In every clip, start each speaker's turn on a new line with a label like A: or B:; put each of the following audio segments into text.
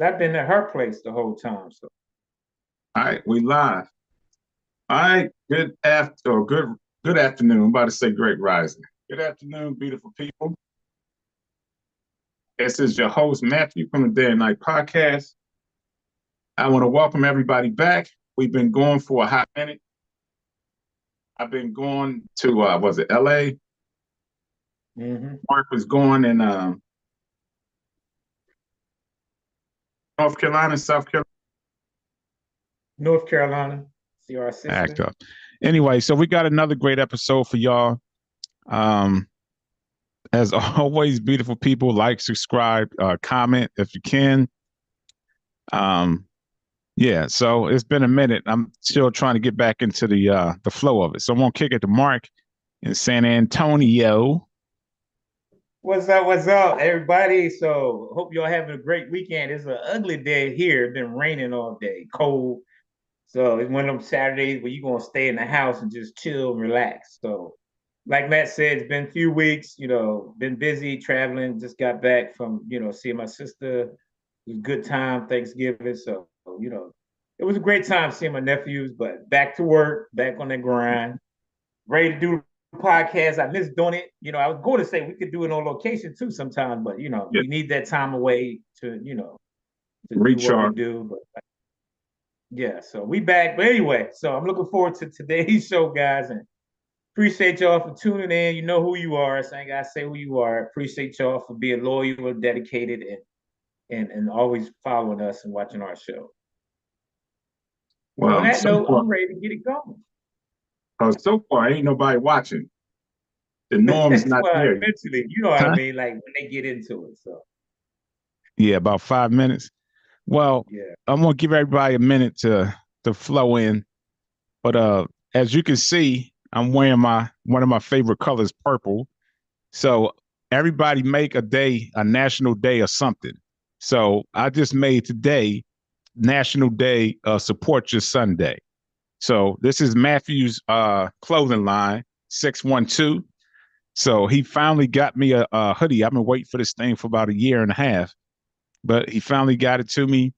A: I've been at her place the whole time. So
B: All right, we live. All right, good afternoon. I'm about to say great rising. Good afternoon, beautiful people. This is your host Matthew from the Day and Night Podcast. I want to welcome everybody back. We've been going for a hot minute. I've been going to was it LA?
A: hmm
B: Mark was going in North Carolina, South Carolina.
A: North Carolina, see our
B: Act
A: sister.
B: up. Anyway, so we got another great episode for y'all. Um, as always, beautiful people, like, subscribe, comment if you can. Um, yeah, so it's been a minute. I'm still trying to get back into the flow of it. So I'm gonna kick it to Mark in San Antonio.
A: What's up, everybody? So hope y'all having a great weekend. It's an ugly day here. It's been raining all day, cold. So it's one of them Saturdays where you're gonna stay in the house and just chill and relax. So like Matt said, it's been a few weeks, been busy traveling, just got back from, seeing my sister. It was a good time, Thanksgiving. So, it was a great time seeing my nephews, but back to work, back on that grind, ready to do the podcast. I miss doing it. I was going to say we could do it on location too sometime, but
B: Yeah,
A: we need that time away to, to do what we
B: recharge.
A: do. But yeah, so we back. But anyway, so I'm looking forward to today's show, guys, and appreciate y'all for tuning in. You know who you are, so I ain't gotta say who you are. Appreciate y'all for being loyal and dedicated and always following us and watching our show. So on
B: Well,
A: that note, I'm ready to get it going.
B: so far ain't nobody watching. The norm's not
A: Well,
B: there.
A: eventually, you know what I
B: Huh?
A: mean, like when they get into it. So
B: Yeah, about 5 minutes. Well,
A: yeah.
B: I'm gonna give everybody a minute to flow in. But as you can see, I'm wearing my one of my favorite colors, purple. So everybody make a day, a national day or something. So I just made today National Day Support Your Sunday. So this is Matthew's clothing line, 612. So he finally got me a hoodie. I've been waiting for this thing for about a year and a half, but he finally got it to me.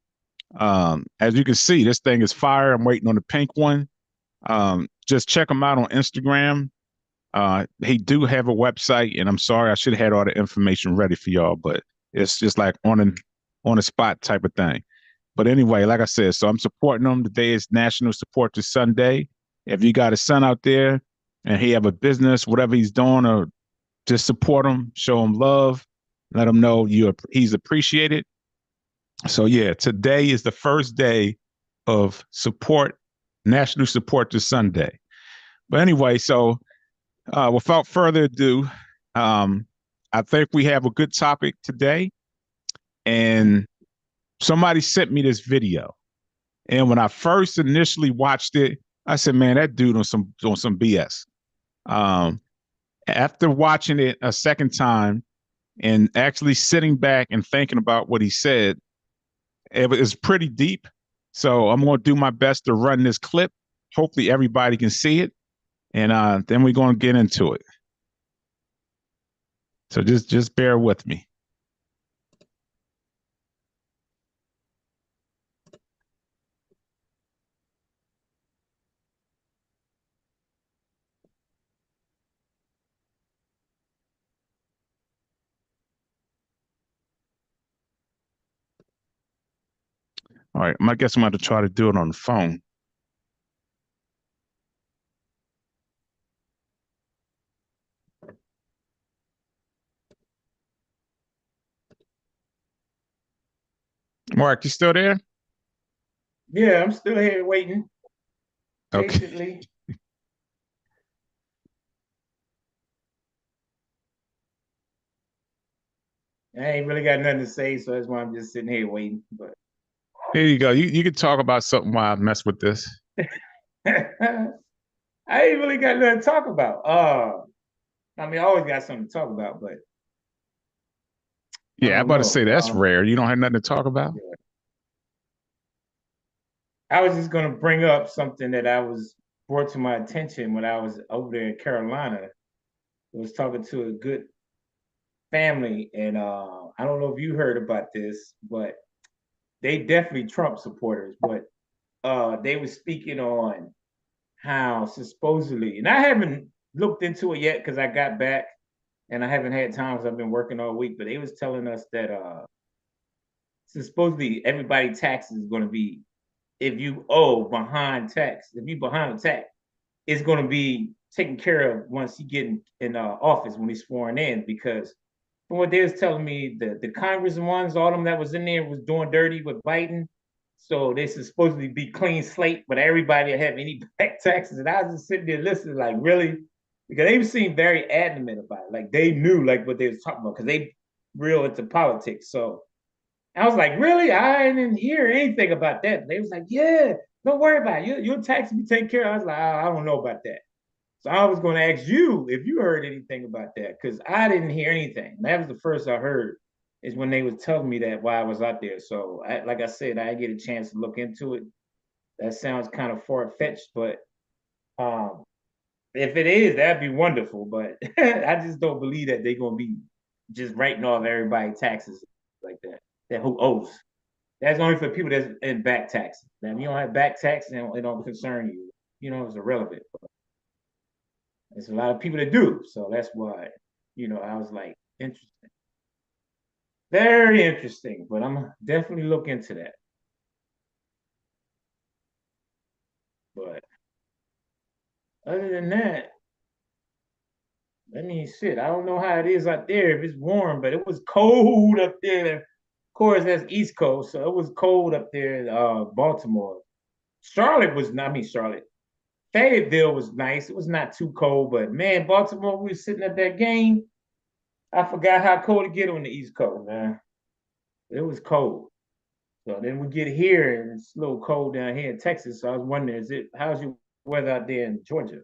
B: As you can see, this thing is fire. I'm waiting on the pink one. Just check him out on Instagram. He do have a website, and I'm sorry I should have had all the information ready for y'all, but it's just like on a spot type of thing. But anyway, like I said, so I'm supporting him. Today is National Support Your Sunday. If you got a son out there and he have a business, whatever he's doing, or just support him, show him love, let him know he's appreciated. So yeah, today is the first day of support, National Support Your Sunday. But anyway, so without further ado, um, I think we have a good topic today. And somebody sent me this video. And when I first initially watched it, I said, man, that dude on some BS. Um, After watching it a second time and actually sitting back and thinking about what he said, it was pretty deep. So I'm going to do my best to run this clip. Hopefully everybody can see it. And then we're going to get into it. So just bear with me. All right. I guess I'm going to try to do it on the phone. Mark, you still there?
A: Yeah, I'm still here waiting
B: Okay.
A: patiently. I ain't really got nothing to say, so that's why I'm just sitting here waiting. But
B: There you go. You can talk about something while I mess with this.
A: I ain't really got nothing to talk about. I mean, I always got something to talk about, but I
B: Yeah, I'm
A: don't
B: about to say
A: know.
B: that's rare. You don't have nothing to talk about?
A: Yeah. I was just gonna bring up something that I was brought to my attention when I was over there in Carolina. I was talking to a good family, and I don't know if you heard about this, but they definitely Trump supporters, but they were speaking on how supposedly, and I haven't looked into it yet because I got back and I haven't had time because I've been working all week. But they was telling us that supposedly everybody taxes is going to be if you owe behind tax, if you behind the tax, it's going to be taken care of once he get in office when he's sworn in. Because from what they was telling me, the Congress ones, all them that was in there was doing dirty with Biden. So they supposedly be clean slate, but everybody have any back taxes. And I was just sitting there listening, like, really? Because they seemed very adamant about it. Like they knew like what they was talking about because they real into politics. So I was like, really? I didn't hear anything about that. They was like, yeah, don't worry about it. Your tax will be taken care of. I was like, I don't know about that. So I was going to ask you if you heard anything about that because I didn't hear anything. That was the first I heard is when they was telling me that while I was out there. So like I said, I didn't get a chance to look into it. That sounds kind of far fetched, but um, if it is, that'd be wonderful. But I just don't believe that they're gonna be just writing off everybody taxes like that. That who owes. That's only for people that's in back taxes. Now, if you don't have back taxes, it don't concern you. You know, it's irrelevant. There's a lot of people that do. So that's why, I was like, interesting. Very interesting. But I'm definitely look into that. But other than that, let me sit. I don't know how it is out there if it's warm, but it was cold up there. Of course, that's East Coast, so it was cold up there in Baltimore. Charlotte was not I mean Charlotte. Fayetteville was nice. It was not too cold, but man, Baltimore, we were sitting at that game. I forgot how cold it get on the East Coast, man. It was cold. So then we get here and it's a little cold down here in Texas. So I was wondering, how's your weather out there in Georgia?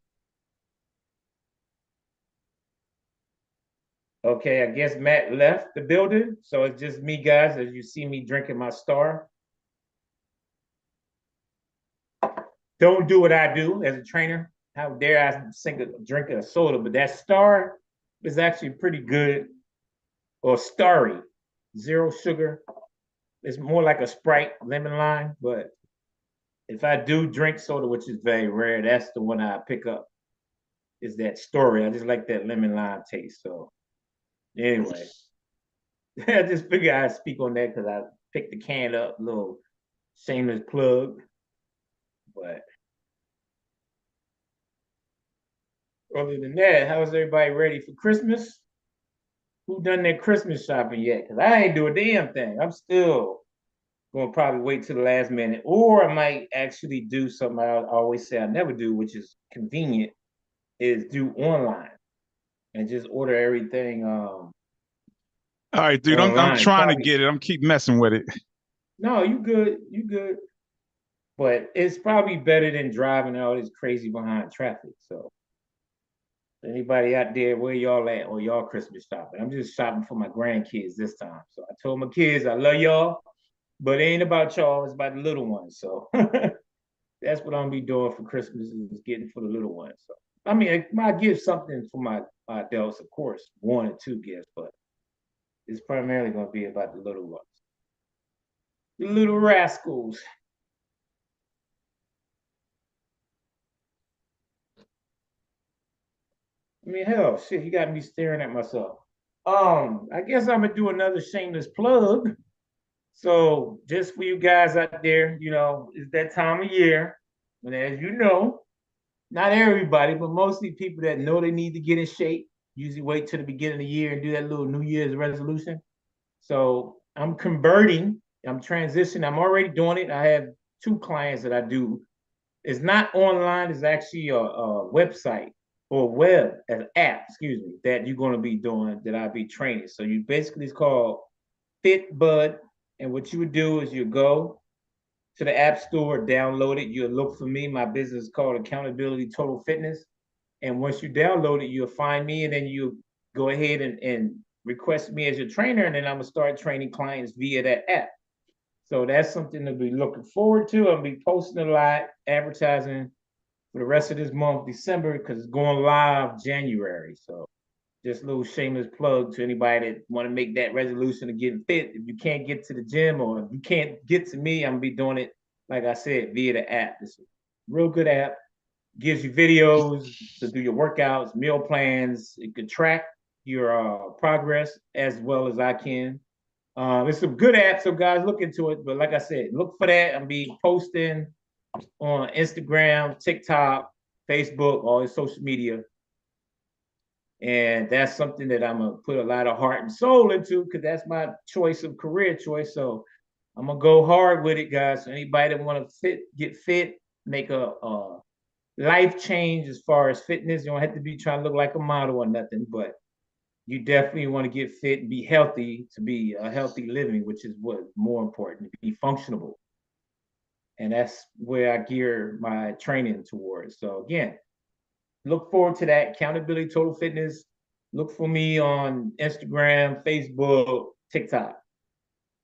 A: Okay, I guess Matt left the building. So it's just me, guys, as you see me drinking my star. Don't do what I do as a trainer. How dare I drink a soda? But that star is actually pretty good. Or starry, zero sugar. It's more like a Sprite lemon lime. But if I do drink soda, which is very rare, that's the one I pick up. Is that story? I just like that lemon lime taste. So anyway, I just figured I'd speak on that because I picked the can up, little shameless plug. But other than that, how is everybody ready for Christmas? Who done their Christmas shopping yet? Because I ain't do a damn thing. I'm still gonna probably wait till the last minute, or I might actually do something I always say I never do, which is convenient, is do online and just order everything
B: All right, dude. I'm
A: online.
B: trying to
A: Probably
B: get it. I'm keep messing with it.
A: no, you good, but it's probably better than driving all this crazy behind traffic. So anybody out there, where y'all at or y'all Christmas shopping? I'm just shopping for my grandkids this time. So I told my kids I love y'all, but it ain't about y'all, it's about the little ones. So that's what I'm gonna be doing for Christmas is getting for the little ones. So I mean, I give something for my adults, of course, one or two gifts, but it's primarily gonna be about the little ones, the little rascals. I mean, hell, shit, you got me staring at myself. I guess I'm gonna do another shameless plug. So just for you guys out there, it's that time of year, and as you know, not everybody, but mostly people that know they need to get in shape, usually wait till the beginning of the year and do that little New Year's resolution. So I'm converting, I'm transitioning, I'm already doing it. I have two clients that I do. It's not online, it's actually a website or web, an app, excuse me, that you're going to be doing that I'll be training. So you basically, it's called Fit Bud. And what you would do is you go to the App Store, download it. You'll look for me. My business is called Accountability Total Fitness. And once you download it, you'll find me, and then you go ahead and request me as your trainer, and then I'm gonna start training clients via that app. So that's something to be looking forward to. I'll be posting a lot, advertising for the rest of this month, December, because it's going live January. So Just a little shameless plug to anybody that want to make that resolution of getting fit. If you can't get to the gym or if you can't get to me, I'm gonna be doing it, like I said, via the app. It's a real good app. Gives you videos to do your workouts, meal plans. It can track your progress as well as I can. It's a good app, so guys, look into it. But like I said, look for that. I'll be posting on Instagram, TikTok, Facebook, all the social media. And that's something that I'm gonna put a lot of heart and soul into because that's my choice of career choice. So I'm gonna go hard with it, guys. So anybody that want to get fit, make a life change as far as fitness. You don't have to be trying to look like a model or nothing, but you definitely want to get fit and be healthy to be a healthy living, which is what more important to be functional. And that's where I gear my training towards. So again, look forward to that. Accountability Total Fitness. Look for me on Instagram, Facebook, TikTok,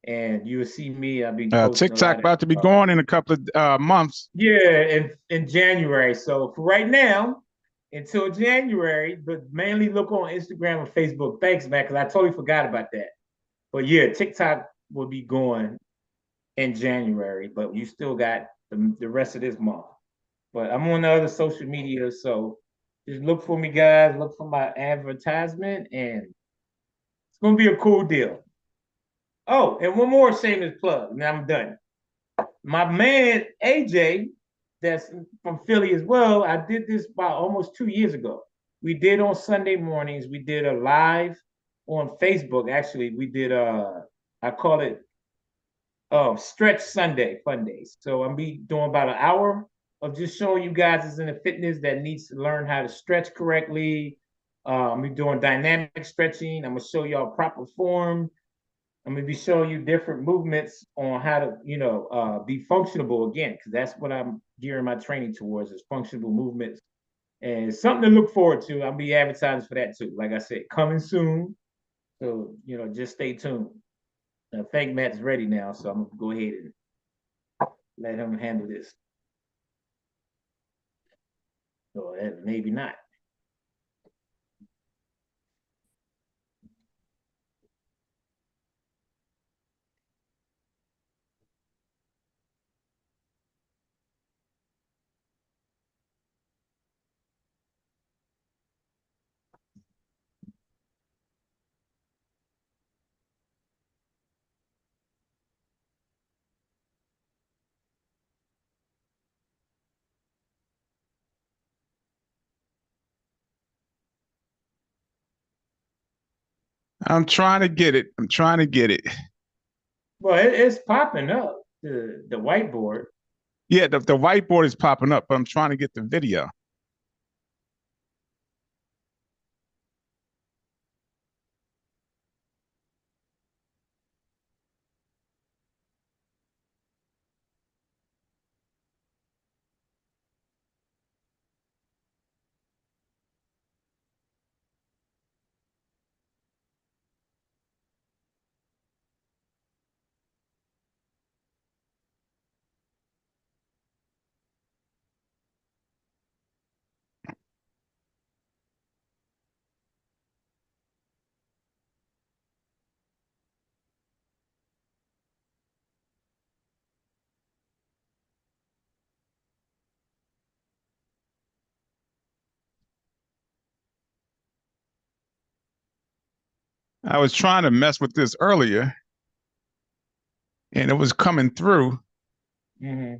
A: and you will see me. I'll be posting a
B: TikTok
A: lot of
B: about to be going in a couple of months.
A: yeah, in January. So for right now, until January, but mainly look on Instagram and Facebook. Thanks, man, because I totally forgot about that. But yeah, TikTok will be going in January, but you still got the rest of this month. But I'm on the other social media, so just look for me, guys. Look for my advertisement, and it's gonna be a cool deal. Oh, and one more shameless plug, and I'm done. My man AJ, that's from Philly as well. I did this about almost 2 years ago. We did on Sunday mornings. We did a live on Facebook. Actually, we did I call it Stretch Sunday Fun Days. So I'm be doing about an hour of just showing you guys is in the fitness that needs to learn how to stretch correctly. I'm be doing dynamic stretching. I'm gonna show y'all proper form. I'm gonna be showing you different movements on how to, be functional again, because that's what I'm gearing my training towards is functional movements. And it's something to look forward to. I'll be advertising for that too. Like I said, coming soon. So, just stay tuned. I think Matt's ready now, so I'm gonna go ahead and let him handle this. Or maybe not.
B: I'm trying to get it. I'm trying to get it.
A: Well, it's popping up the whiteboard.
B: Yeah, the whiteboard is popping up, but I'm trying to get the video. I was trying to mess with this earlier, and it was coming through.
A: Mm-hmm.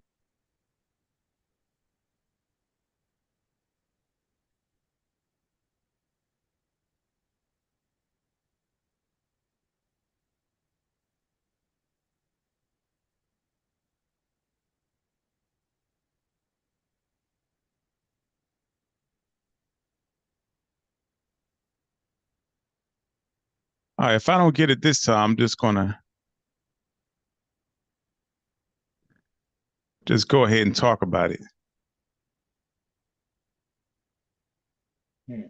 B: All right, if I don't get it this time, I'm just gonna just go ahead and talk about it.
A: Hmm.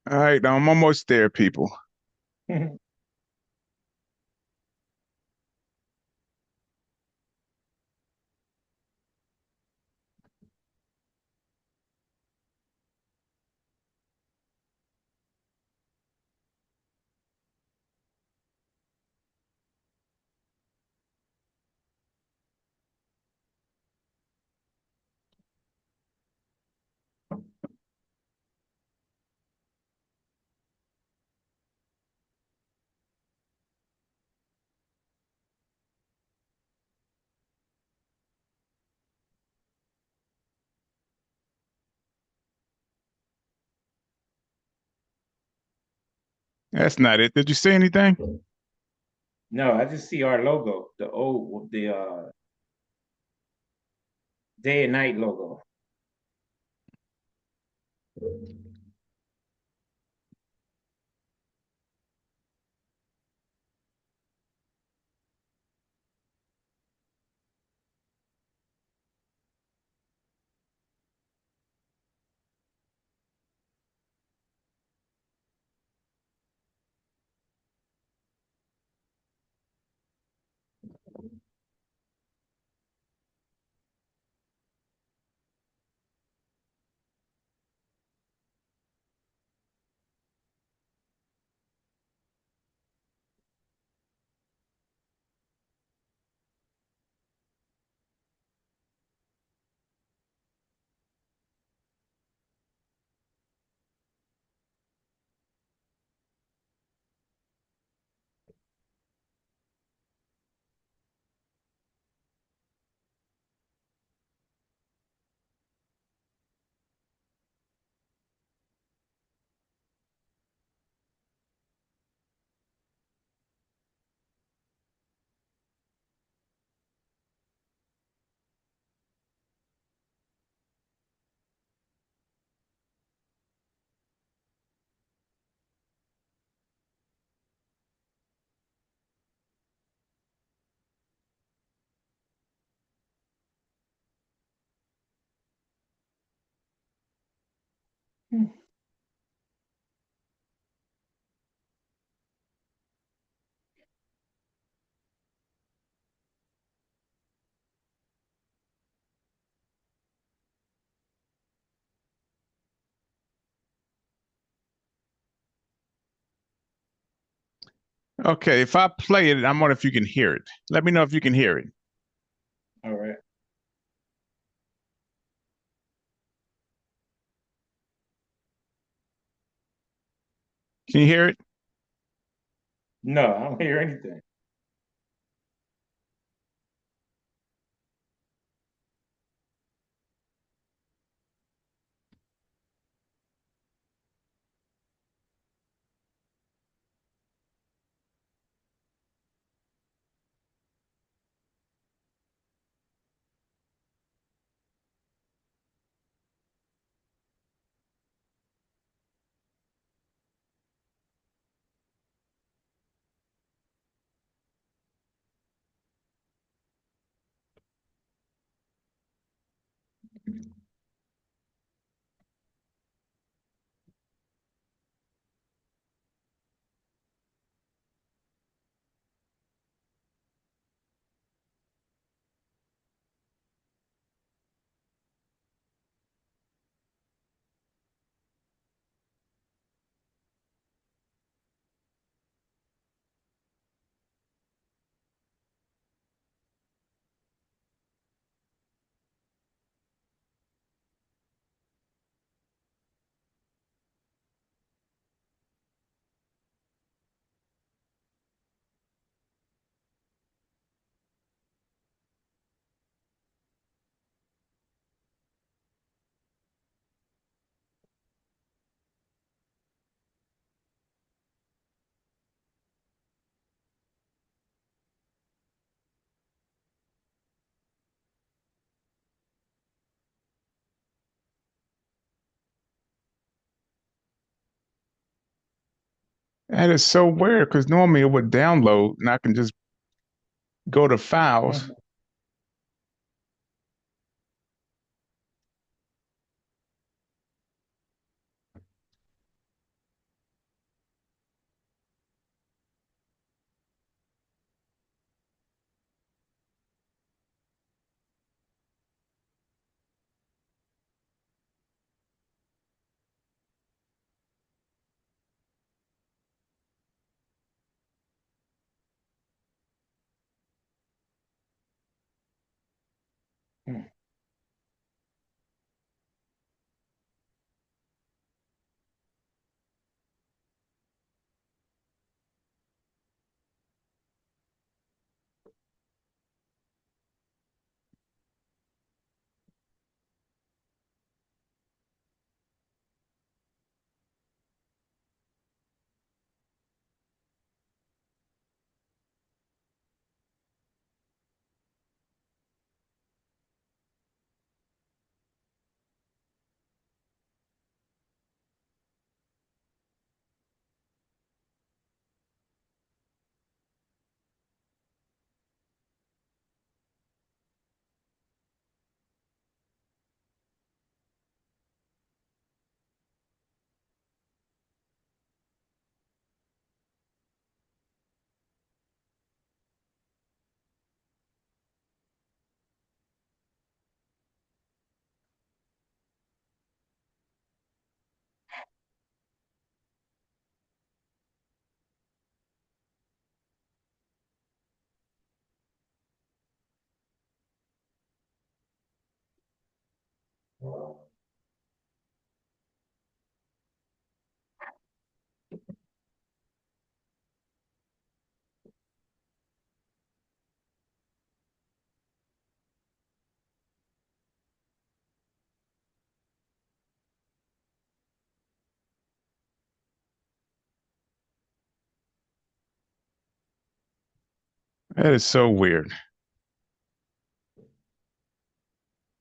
B: All right, I'm almost there, people. That's not it. Did you see anything?
A: No, I just see our logo, the day and night logo.
B: Okay, if I play it, I'm wondering if you can hear it. Let me know if you can hear it.
A: All right.
B: Can you hear it?
A: No, I don't hear anything.
B: That is so weird because normally it would download and I can just go to files. That is so weird.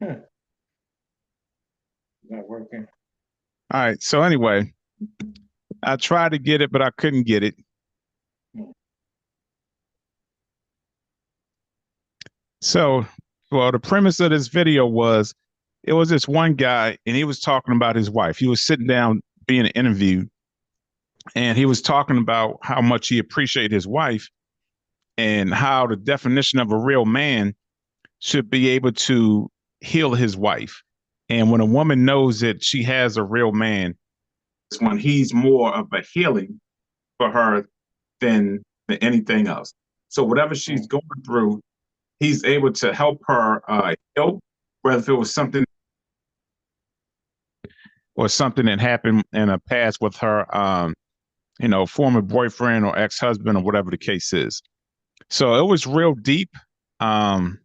A: Hmm. Not working.
B: All right. So anyway, I tried to get it, but I couldn't get it.
A: Hmm.
B: So, well, the premise of this video was it was this one guy and he was talking about his wife. He was sitting down being interviewed and he was talking about how much he appreciated his wife and how the definition of a real man should be able to heal his wife. And when a woman knows that she has a real man, it's when he's more of a healing for her than anything else. So whatever she's
A: Hmm.
B: going through, he's able to help her heal, whether if it was something or something that happened in the past with her, former boyfriend or ex-husband or whatever the case is. So it was real deep. Um,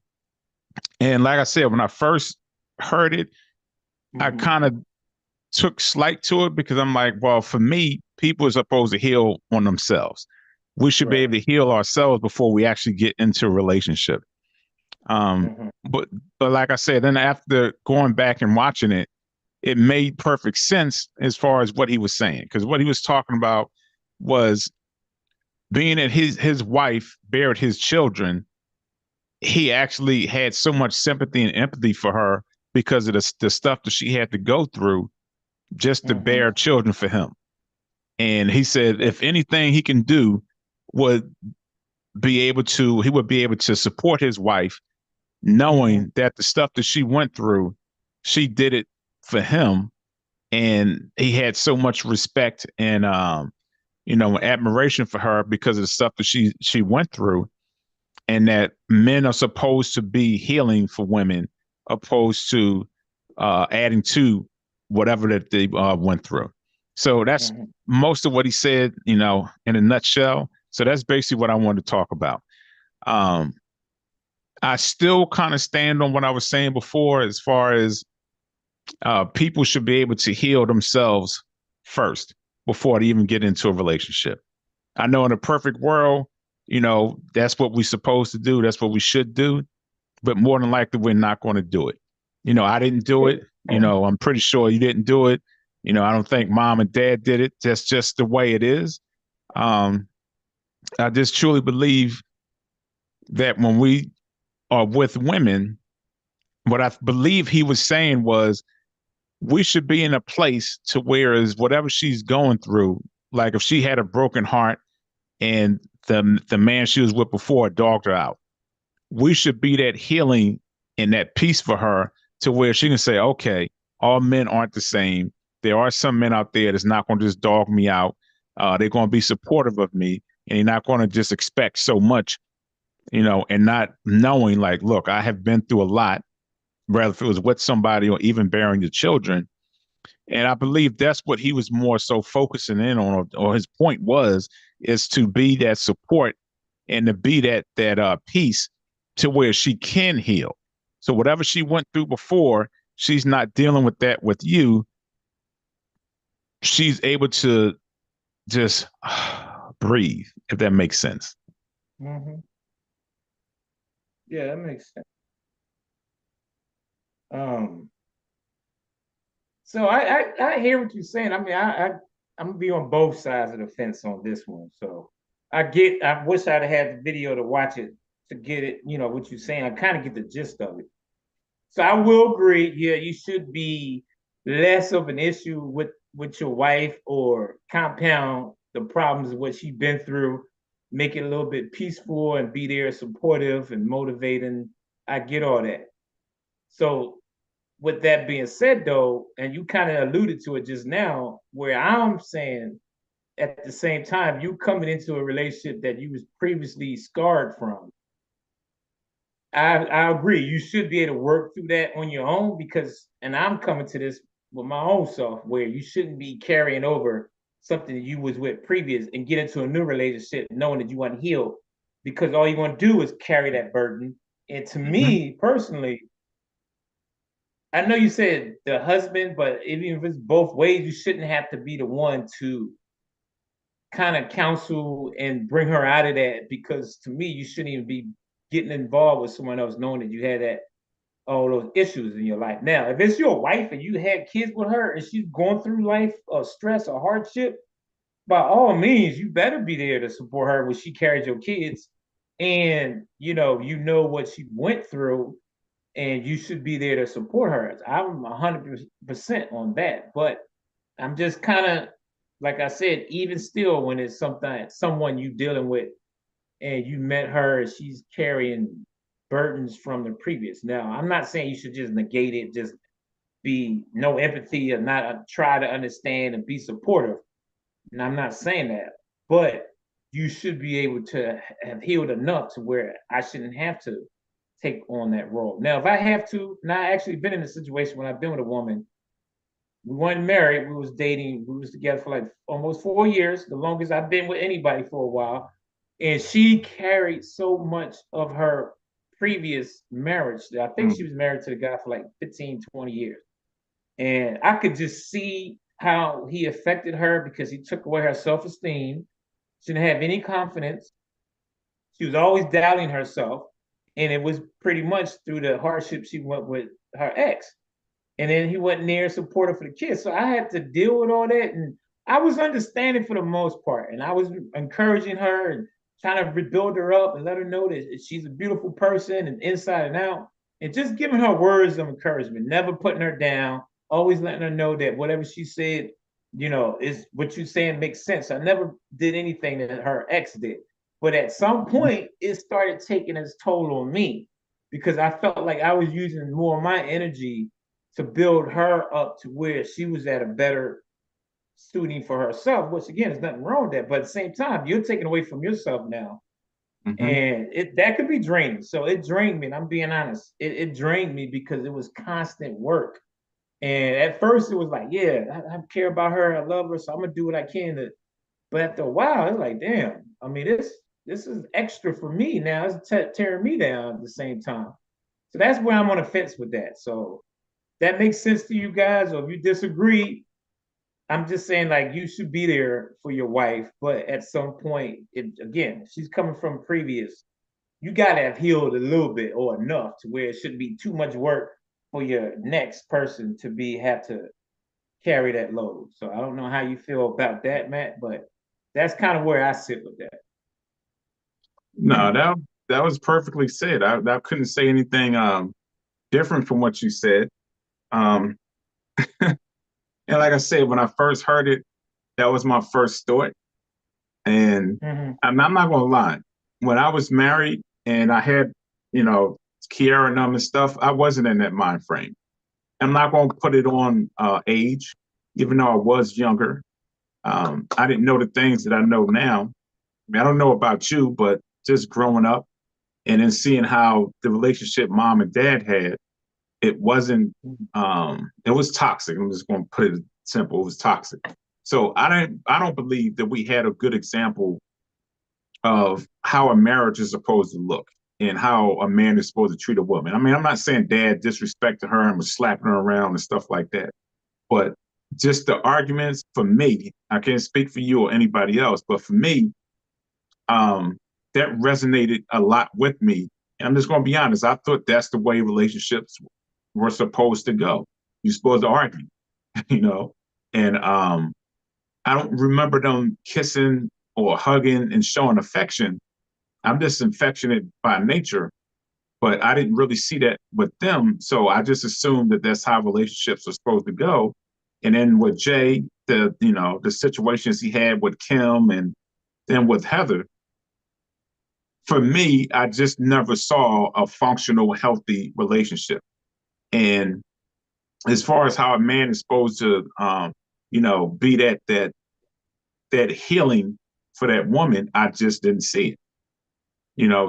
B: and like I said, when I first heard it, I
A: Hmm.
B: kind of took slight to it because I'm like, well, for me, people are supposed to heal on themselves. We should be
A: Right.
B: able to heal ourselves before we actually get into a relationship. Um,
A: Hmm.
B: but but like I said, then after going back and watching it, it made perfect sense as far as what he was saying. Because what he was talking about was being that his wife buried his children, he actually had so much sympathy and empathy for her because of the stuff that she had to go through just to
A: Hmm.
B: bear children for him. And he said, if anything he can do would he would be able to support his wife,
A: Hmm.
B: knowing that the stuff that she went through, she did it for him. And he had so much respect and, admiration for her because of the stuff that she went through, and that men are supposed to be healing for women opposed to adding to whatever that they went through. So that's
A: Hmm.
B: most of what he said, in a nutshell. So that's basically what I wanted to talk about. Um, I still kind of stand on what I was saying before, as far as people should be able to heal themselves first before they even get into a relationship. I know in a perfect world, that's what we're supposed to do. That's what we should do. But more than likely, we're not going to do it. I didn't do it. I'm pretty sure you didn't do it. I don't think mom and dad did it. That's just the way it is. Um, I just truly believe that when we are with women, what I believe he was saying was we should be in a place to where is whatever she's going through, like if she had a broken heart and the man she was with before dogged her out, we should be that healing and that peace for her to where she can say, okay, all men aren't the same. There are some men out there that's not going to just dog me out. They're going to be supportive of me, and they're not going to just expect so much, and not knowing like, look, I have been through a lot, whether if it was with somebody or even bearing the children. And I believe that's what he was more so focusing in on, or his point was, is to be that support and to be that peace to where she can heal. So whatever she went through before, she's not dealing with that with you. She's able to just breathe, if that makes sense.
A: Hmm. Yeah, that makes sense. Um, so I hear what you're saying. I mean, I'm gonna be on both sides of the fence on this one. So I wish I'd have had the video to watch it to get it, what you're saying. I kind of get the gist of it. So I will agree, yeah, you should be less of an issue with your wife or compound the problems of what she's been through, make it a little bit peaceful and be there supportive and motivating. I get all that. So with that being said though, and you kind of alluded to it just now, where I'm saying at the same time, you coming into a relationship that you was previously scarred from, I agree. You should be able to work through that on your own because, and I'm coming to this with my own self, where you shouldn't be carrying over something that you was with previous and get into a new relationship knowing that you weren't healed because all you're going to do is carry that burden. And to
B: Hmm.
A: me personally, I know you said the husband, but even if it's both ways, you shouldn't have to be the one to kind of counsel and bring her out of that because to me, you shouldn't even be getting involved with someone else knowing that you had that all those issues in your life. Now, if it's your wife and you had kids with her and she's going through life or stress or hardship, by all means, you better be there to support her when she carries your kids. And you know what she went through, and you should be there to support her. I'm 100% on that. But I'm just kind of like I said, even still, when it's someone you dealing with and you met her and she's carrying burdens from the previous. Now, I'm not saying you should just negate it, just be no empathy or not try to understand and be supportive. And I'm not saying that, but you should be able to have healed enough to where I shouldn't have to take on that role. Now, if I have to, and I actually been in a situation when I've been with a woman, we weren't married, we was dating, we was together for like almost 4 years, the longest I've been with anybody for a while. And she carried so much of her previous marriage. I think she was married to the guy for like 15, 20 years. And I could just see how he affected her because he took away her self-esteem. She didn't have any confidence. She was always doubting herself. And it was pretty much through the hardship she went with her ex. And then he wasn't near supportive for the kids. So I had to deal with all that. And I was understanding for the most part. And I was encouraging her and trying to rebuild her up and let her know that she's a beautiful person and inside and out. And just giving her words of encouragement, never putting her down, always letting her know that whatever she said, is what you're saying makes sense. I never did anything that her ex did. But at some point, it started taking its toll on me because I felt like I was using more of my energy to build her up to where she was at a better suiting for herself, which again is nothing wrong with that. But at the same time, you're taking away from yourself now.
B: Hmm.
A: And that could be draining. So it drained me, and I'm being honest. It drained me because it was constant work. And at first it was like, yeah, I care about her, I love her, so I'm gonna do what I can to. But after a while, it's like, damn. I mean, this is extra for me now. It's tearing me down at the same time. So that's where I'm on the fence with that. So that makes sense to you guys, or if you disagree, I'm just saying like you should be there for your wife, but at some point, again, she's coming from previous. You gotta have healed a little bit or enough to where it shouldn't be too much work for your next person to be have to carry that load. So I don't know how you feel about that, Matt, but that's kind of where I sit with
B: No,
A: that.
B: that was perfectly said. I couldn't say anything different from what you said. Um, and like I said, when I first heard it, that was my first thought. And
A: Mm-hmm.
B: I'm not gonna lie, when I was married and I had, you know, Kiara and them and stuff, I wasn't in that mind frame. I'm not gonna put it on age, even though I was younger. I didn't know the things that I know now. I mean, I don't know about you, but just growing up and then seeing how the relationship mom and dad had, it wasn't it was toxic. I'm just gonna put it simple. It was toxic. So I don't believe that we had a good example of how a marriage is supposed to look and how a man is supposed to treat a woman. I mean, I'm not saying dad disrespected her and was slapping her around and stuff like that, but just the arguments for me, I can't speak for you or anybody else, but for me, um, that resonated a lot with me. And I'm just going to be honest. I thought that's the way relationships were supposed to go. You're supposed to argue, you know, and I don't remember them kissing or hugging and showing affection. I'm just affectionate by nature, but I didn't really see that with them. So I just assumed that that's how relationships are supposed to go. And then with Jay, the situations he had with Kim and then with Heather, for me, I just never saw a functional, healthy relationship. And as far as how a man is supposed to, be that healing for that woman, I just didn't see it.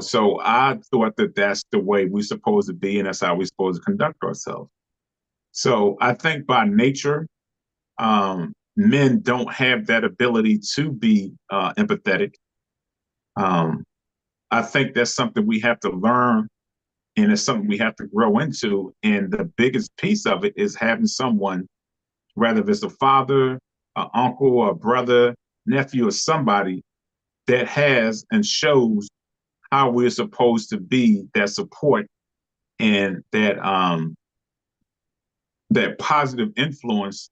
B: So I thought that that's the way we're supposed to be, and that's how we're supposed to conduct ourselves. So I think by nature, men don't have that ability to be empathetic. Um, I think that's something we have to learn, and it's something we have to grow into. And the biggest piece of it is having someone, whether it's a father, an uncle, a brother, nephew, or somebody that has and shows how we're supposed to be, that support and that positive influence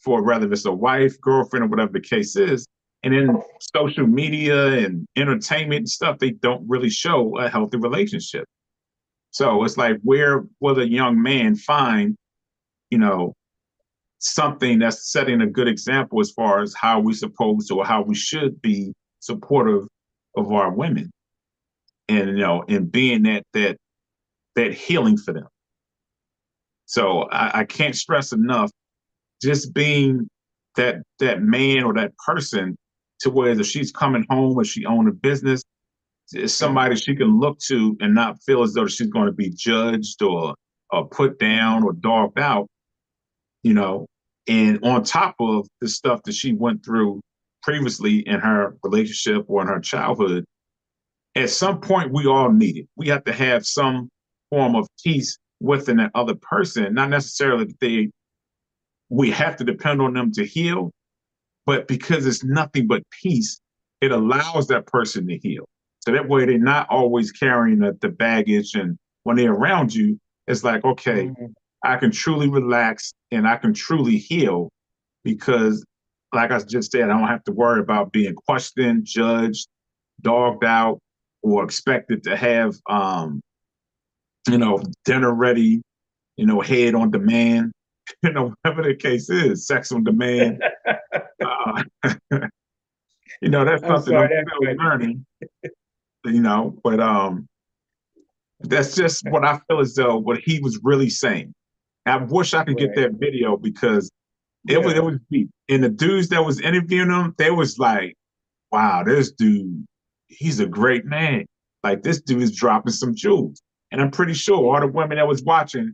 B: for whether it's a wife, girlfriend, or whatever the case is. And in social media and entertainment and stuff, they don't really show a healthy relationship. So it's like, where will a young man find, you know, something that's setting a good example as far as how we supposed to or how we should be supportive of our women, and and being that healing for them. So I can't stress enough, just being that man or that person, to where if she's coming home or she own a business, is somebody she can look to and not feel as though she's going to be judged or put down or dogged out, you know. And on top of the stuff that she went through previously in her relationship or in her childhood, at some point we all need it. We have to have some form of peace within that other person, not necessarily that we have to depend on them to heal, but because it's nothing but peace, it allows that person to heal. So that way they're not always carrying the baggage. And when they're around you, it's like, okay,
A: Mm-hmm.
B: I can truly relax and I can truly heal because, like I just said, I don't have to worry about being questioned, judged, dogged out, or expected to have, dinner ready, head on demand, whatever the case is, sex on demand. Uh, that's
A: I'm
B: something
A: sorry,
B: I'm
A: that's
B: still
A: funny.
B: learning, but that's just what I feel as though what he was really saying. I wish I could get
A: Right.
B: that video because it
A: Yeah.
B: was deep. And the dudes that was interviewing him, they was like, wow, this dude, he's a great man. Like, this dude is dropping some jewels. And I'm pretty sure all
A: Yeah.
B: the women that was watching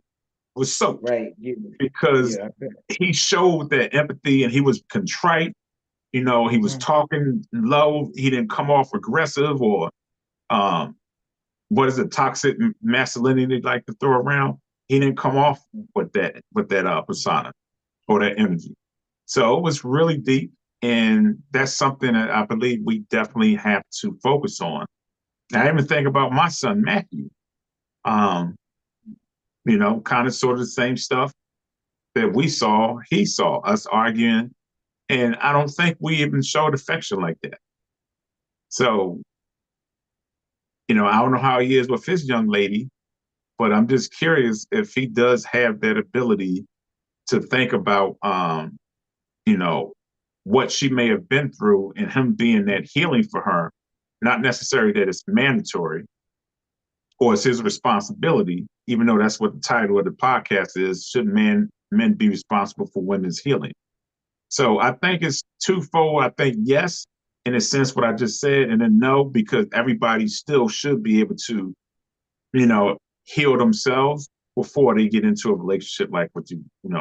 B: was soaked
A: Right. Yeah.
B: because
A: Yeah.
B: he showed that empathy and he was contrite. He was
A: Mm-hmm.
B: talking low. He didn't come off aggressive or um, what is it, toxic masculinity they like to throw around. He didn't come off with that persona or that energy. So it was really deep, and that's something that I believe we definitely have to focus on. I even think about my son Matthew. Um, kind of sort of the same stuff that we saw. He saw us arguing, and I don't think we even showed affection like that. So, I don't know how he is with his young lady, but I'm just curious if he does have that ability to think about, you know, what she may have been through and him being that healing for her. Not necessarily that it's mandatory or it's his responsibility, even though that's what the title of the podcast is. Should men be responsible for women's healing? So I think it's twofold. I think yes, in a sense, what I just said, and then no, because everybody still should be able to, heal themselves before they get into a relationship like what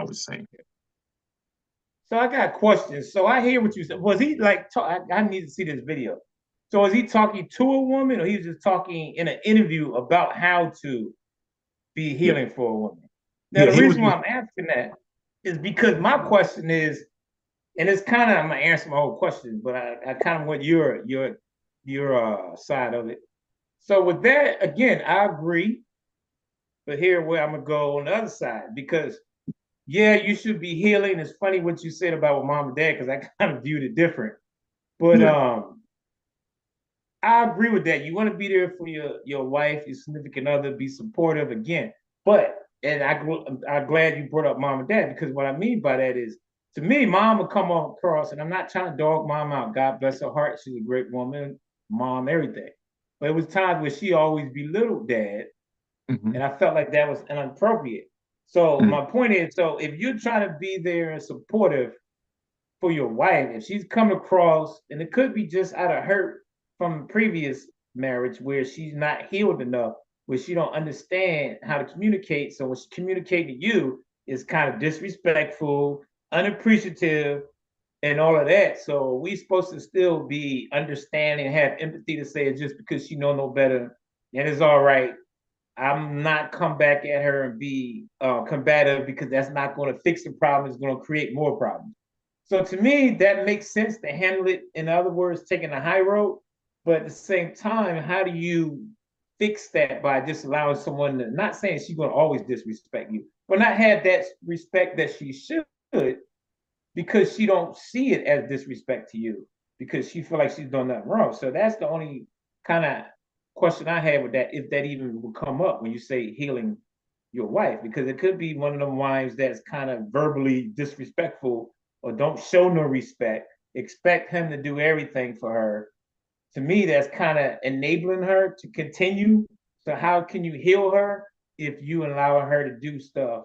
B: was saying.
A: So I got questions. So I hear what you said. Was he like? I need to see this video. So was he talking to a woman, or he was just talking in an interview about how to be
B: Yeah,
A: healing for a woman? Now
B: yeah,
A: the
B: he was
A: reason why
B: just
A: I'm asking that is because my question is, and it's kind of I'm gonna answer my whole question, but I kind of want your side of it. So with that, again, I agree, but here where I'm gonna go on the other side because yeah, you should be healing. It's funny what you said about with mom and dad because I kind of viewed it different. But
B: yeah.
A: I agree with that. You want to be there for your wife, your significant other, be supportive again. But and I'm glad you brought up mom and dad because what I mean by that is to me, mom would come across, and I'm not trying to dog mom out. God bless her heart. She's a great woman, mom, everything. But it was times where she always belittled dad,
B: Mm-hmm.
A: and I felt like that was inappropriate. So
B: Mm-hmm.
A: my point is, so if you're trying to be there and supportive for your wife, if she's come across, and it could be just out of hurt from previous, marriage where she's not healed enough, where she don't understand how to communicate. So when she communicates to you, it's kind of disrespectful, unappreciative, and all of that. So we supposed to still be understanding, have empathy to say it just because she know no better, and it's all right. I'm not come back at her and be combative because that's not going to fix the problem. It's going to create more problems. So to me, that makes sense to handle it. In other words, taking the high road. But at the same time, how do you fix that by just allowing someone to, not saying she's going to always disrespect you, but not have that respect that she should, because she don't see it as disrespect to you because she feel like she's done nothing wrong. So that's the only kind of question I have with that, if that even will come up when you say healing your wife, because it could be one of them wives that's kind of verbally disrespectful or don't show no respect, expect him to do everything for her. To me, that's kind of enabling her to continue. So how can you heal her if you allow her to do stuff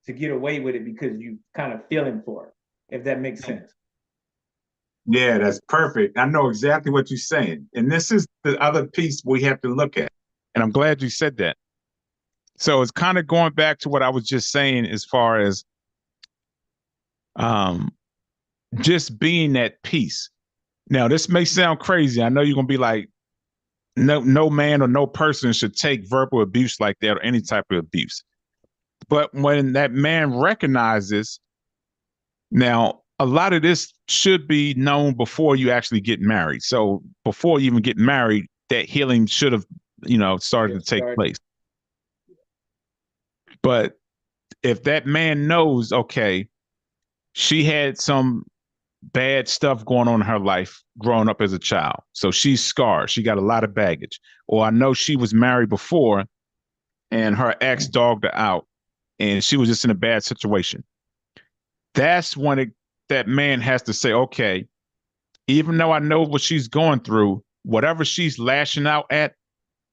A: to get away with it because you kind of feeling for it, if that makes sense.
B: Yeah, that's perfect. I know exactly what you're saying. And this is the other piece we have to look at. And I'm glad you said that. So it's kind of going back to what I was just saying as far as um, just being at peace. Now, this may sound crazy. I know you're gonna be like, no man or no person should take verbal abuse like that or any type of abuse. But when that man recognizes, now a lot of this should be known before you actually get married. So before you even get married, that healing should have, started to take place. But if that man knows, okay, she had some bad stuff going on in her life growing up as a child. So she's scarred. She got a lot of baggage. Or I know she was married before and her ex dogged her out and she was just in a bad situation. That's when that man has to say, okay, even though I know what she's going through, whatever she's lashing out at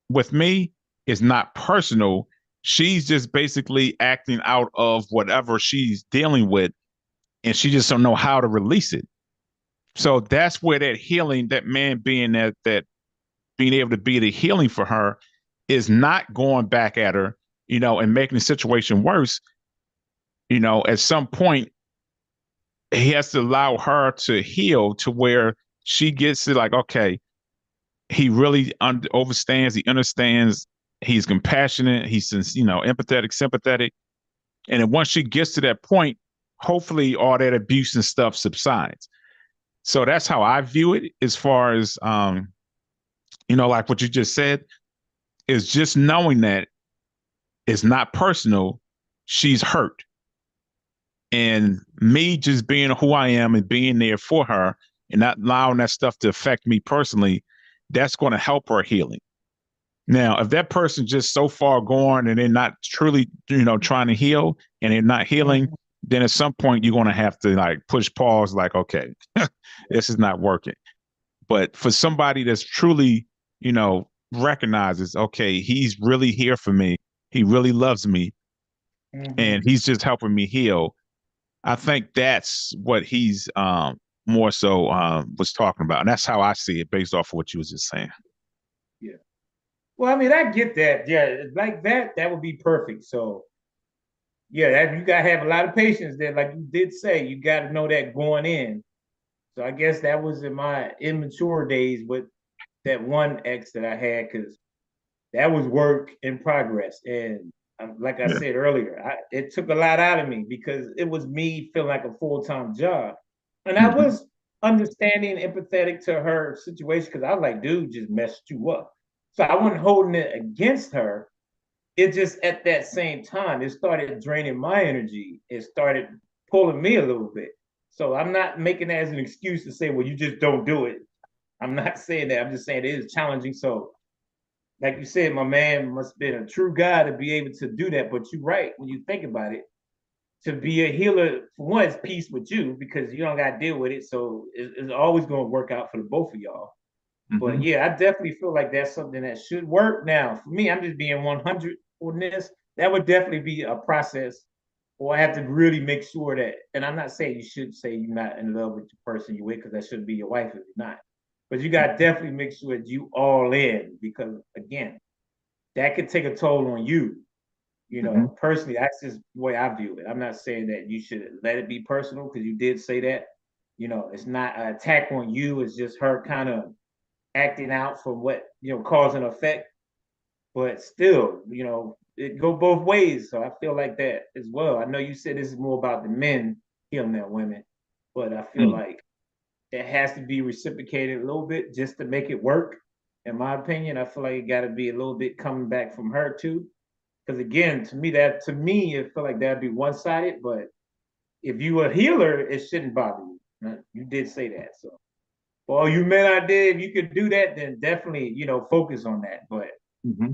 B: with me is not personal. She's just basically acting out of whatever she's dealing with, and she just don't know how to release it. So that's where that healing, that man being that being able to be the healing for her is not going back at her, and making the situation worse. At some point, he has to allow her to heal to where she gets to like, okay, he really overstands, he understands, he's compassionate, he's empathetic, sympathetic. And then once she gets to that point, hopefully all that abuse and stuff subsides. So that's how I view it as far as like what you just said, is just knowing that it's not personal, she's hurt. And me just being who I am and being there for her and not allowing that stuff to affect me personally, that's going to help her healing. Now, if that person just so far gone and they're not truly, trying to heal and they're not healing, then at some point you're going to have to like push pause, like, okay, this is not working. But for somebody that's truly, recognizes, okay, he's really here for me. He really loves me. And he's just helping me heal. I think that's what he's more so was talking about. And that's how I see it based off of what you was just saying.
A: Yeah. Well, I mean, I get that. Yeah, like that would be perfect. So, yeah, you gotta have a lot of patience there. Like you did say, you got to know that going in. So I guess that was in my immature days with that one ex that I had, because that was work in progress. And like I
B: Yeah.
A: said earlier, it took a lot out of me because it was me feeling like a full-time job. And I
B: Mm-hmm.
A: was understanding and empathetic to her situation because I was like, dude, just messed you up. So I wasn't holding it against her. It just at that same time, it started draining my energy. It started pulling me a little bit. So I'm not making that as an excuse to say, well, you just don't do it. I'm not saying that. I'm just saying it is challenging. So like you said, my man must have been a true guy to be able to do that. But you're right when you think about it. To be a healer, for one, it's peace with you because you don't got to deal with it. So it's always going to work out for the both of y'all. But
B: Mm-hmm.
A: yeah, I definitely feel like that's something that should work. Now, for me, I'm just being 100 on this. That would definitely be a process, or I have to really make sure that. And I'm not saying you should say you're not in love with the person you're with, because that shouldn't be your wife if you're not. but you got to definitely make sure that you all in because again, that could take a toll on you. You
B: Hmm.
A: know, personally, that's just the way I view it. I'm not saying that you should let it be personal because you did say that. You know, it's not an attack on you. It's just her kind of acting out for what cause and effect. But still, it go both ways. So I feel like that as well. I know you said this is more about the men healing than women, but I feel
B: Mm.
A: like it has to be reciprocated a little bit just to make it work. In my opinion, I feel like it got to be a little bit coming back from her too. Because again, to me, it feel like that'd be one sided. But if you a healer, it shouldn't bother you. You did say that, so for all you men out there, if you could do that, then definitely focus on that. But
B: Hmm.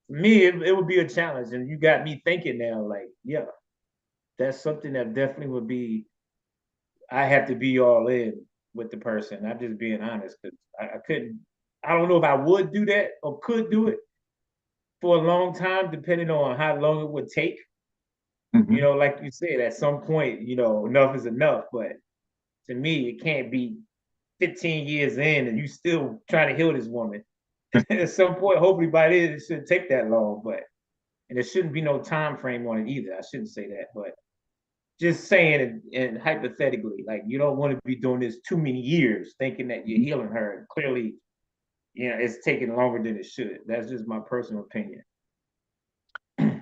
A: for me, it would be a challenge, and you got me thinking now. Like, yeah, that's something that definitely would be. I have to be all in with the person. I'm just being honest because I couldn't. I don't know if I would do that or could do it for a long time, depending on how long it would take.
B: Hmm.
A: Like you said, at some point, enough is enough. But to me, it can't be 15 years in and you still trying to heal this woman. At some point, hopefully by then it shouldn't take that long, but and there shouldn't be no time frame on it either. I shouldn't say that, but just saying and hypothetically, like you don't want to be doing this too many years thinking that you're healing her. And clearly, it's taking longer than it should. That's just my personal opinion.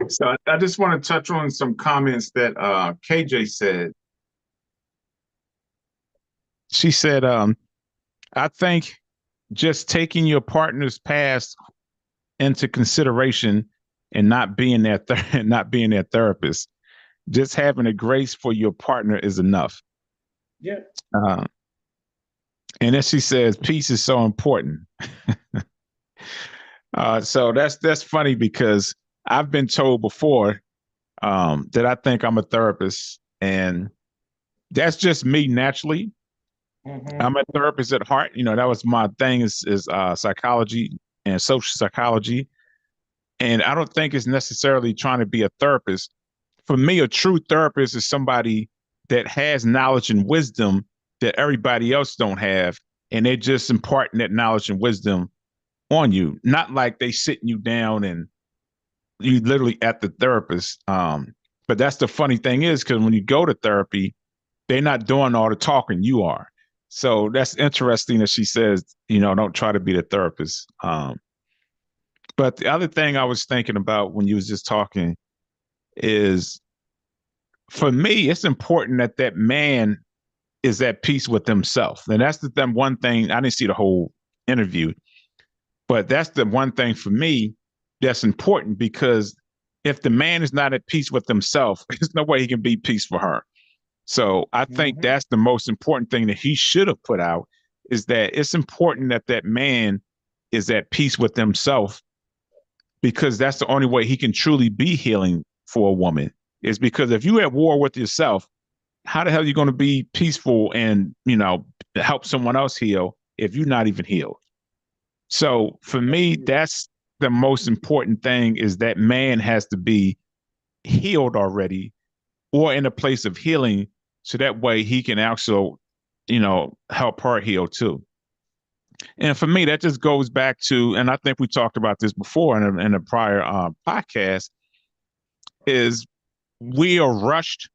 B: So I just want to touch on some comments that KJ said. She said, I think just taking your partner's past into consideration and not being their not being their therapist, just having a grace for your partner is enough.
A: Yeah.
B: Uh, and then she says, peace is so important. So that's funny because I've been told before that I think I'm a therapist, and that's just me naturally.
A: Mm-hmm.
B: I'm a therapist at heart. That was my thing is psychology and social psychology. And I don't think it's necessarily trying to be a therapist. For me, a true therapist is somebody that has knowledge and wisdom that everybody else don't have. And they're just imparting that knowledge and wisdom on you. Not like they sitting you down and you literally at the therapist. But that's the funny thing is because when you go to therapy, they're not doing all the talking, you are. So that's interesting that she says, don't try to be the therapist. But the other thing I was thinking about when you was just talking is for me, it's important that that man is at peace with himself. And that's the one thing I didn't see the whole interview, but that's the one thing for me that's important because if the man is not at peace with himself, there's no way he can be peace for her. So I think
A: Mm-hmm.
B: that's the most important thing that he should have put out is that it's important that that man is at peace with himself because that's the only way he can truly be healing for a woman is because if you're at war with yourself, how the hell are you going to be peaceful and, help someone else heal if you're not even healed? So for me, that's the most important thing is that man has to be healed already or in a place of healing so that way he can also help her heal too. And for me that just goes back to, and I think we talked about this before in a prior podcast, is we are rushed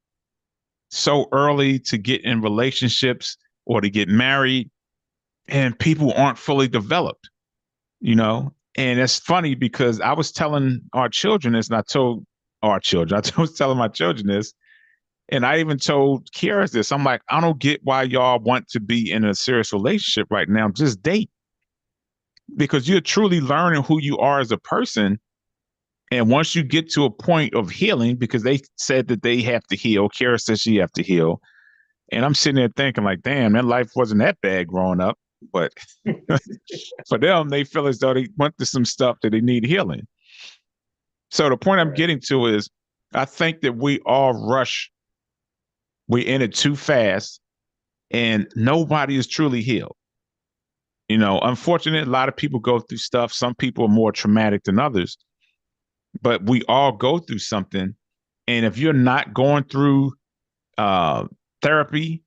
B: so early to get in relationships or to get married and people aren't fully developed, and it's funny because I was telling our children this and I told our children I was telling my children this. And I even told Kiara this. I'm like, I don't get why y'all want to be in a serious relationship right now. Just date because you're truly learning who you are as a person. And once you get to a point of healing, because they said that they have to heal, Kiara says she have to heal. And I'm sitting there thinking like, damn, that life wasn't that bad growing up. But for them, they feel as though they went through some stuff that they need healing. So the point I'm
A: Right.
B: getting to is I think that we all rush, we in it too fast and nobody is truly healed. Unfortunately, a lot of people go through stuff. Some people are more traumatic than others, but we all go through something. And if you're not going through uh, therapy,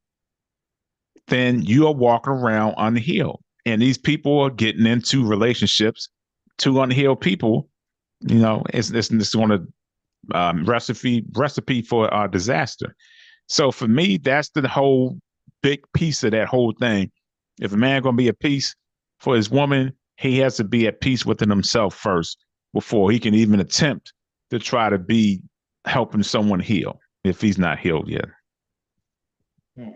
B: then you are walking around unhealed. And these people are getting into relationships, two unhealed people. It's going to recipe for disaster. So for me, that's the whole big piece of that whole thing. If a man gonna be at peace for his woman, he has to be at peace within himself first before he can even attempt to try to be helping someone heal if he's not healed yet.
A: Hmm.